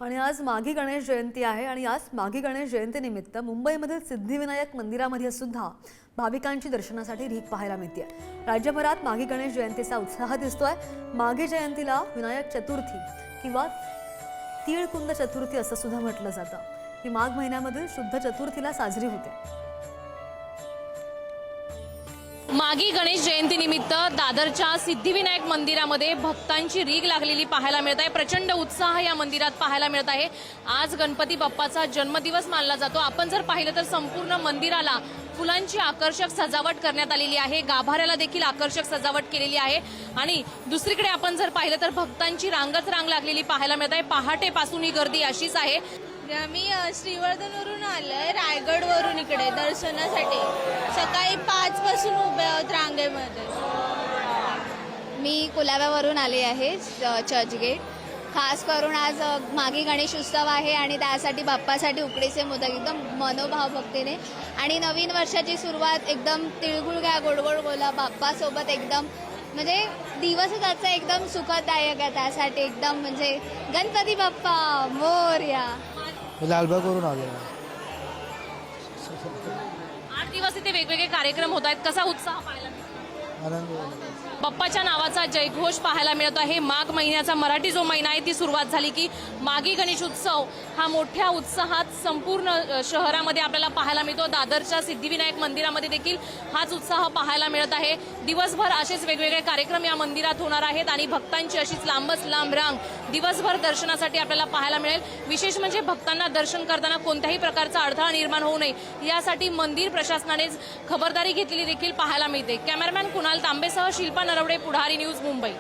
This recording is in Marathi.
आणि आज माघी गणेश जयंती आहे आणि आज माघी गणेश जयंतीनिमित्त मुंबईमधील सिद्धिविनायक मंदिरामध्ये सुद्धा भाविकांची दर्शनासाठी रीघ पाहायला मिळते। राज्यभरात माघी गणेश जयंतीचा उत्साह दिसतोय। माघी जयंतीला विनायक चतुर्थी किंवा तिळकुंद चतुर्थी असं सुद्धा म्हटलं जातं। ही माघ महिन्यामध्ये शुद्ध चतुर्थीला साजरी होते। माघी गणेश जयंतीनिमित्त दादरच्या सिद्धिविनायक मंदिरामध्ये भक्तांची रीघ लागलेली पाहायला मिळत आहे। प्रचंड उत्साह या मंदिरात पाहायला मिळत आहे। आज गणपती बाप्पाचा जन्मदिवस मानला जातो। आपण जर पाहिलं तर संपूर्ण मंदिराला फुलांची आकर्षक सजावट करण्यात आलेली आहे। गाभाऱ्याला देखील आकर्षक सजावट केलेली आहे आणि दुसरीकडे आपण जर पाहिलं तर भक्तांची रांगच रांग लागलेली पाहायला मिळत आहे। पहाटेपासून ही गर्दी अशीच आहे। आम्ही श्रीवर्धनवरून आलोय, रायगडवरून इकडे दर्शनासाठी। सकाळी 5 पासून उभे आहोत रांगेमध्ये। मी कुलाब्यावरून आली आहे, चर्चगेट। खास करून आज माघी गणेश उत्सव आहे आणि त्यासाठी बाप्पासाठी उकडीचे मोदक एकदम मनोभाव भक्तीने आणि नवीन वर्षाची सुरुवात एकदम तिळगुळ घ्या गोड गोड बोला बाप्पासोबत एकदम म्हणजे दिवसच आजचा एकदम सुखदायक आहे। त्यासाठी एकदम म्हणजे गणपती बाप्पा मोरया। लालबागवरून आलो। 8 दिवस इथे वेगवेगळे कार्यक्रम होत आहेत। कसा उत्साह पाहायला मिळतो? बाप्पाच्या नावाचा जयघोष पाहायला मिळतो आहे। माघ महिन्याचा मराठी जो महिना आहे ती सुरुवात झाली की माघी गणेश उत्सव हा मोठ्या उत्साहात संपूर्ण शहरामध्ये आपल्याला पाहायला मिळतो। दादरच्या सिद्धिविनायक मंदिरामध्ये देखील हाच उत्साह पाहायला मिळत आहे। दिवसभर असेच वेगवेगळे कार्यक्रम या मंदिरात होणार आहेत आणि भक्तांची अशीच लांबच लांब रांग दिवसभर दर्शनासाठी आपल्याला पाहायला मिळेल। विशेष म्हणजे भक्तांना दर्शन करताना कोणत्याही प्रकारचा अडथळा निर्माण होऊ नये यासाठी मंदिर प्रशासनाने खबरदारी घेतलेली देखील पाहायला मिळते। कॅमेरामॅन कुणाल तांबेसह शिल्पा नरवडे, पुढारी न्यूज, मुंबई।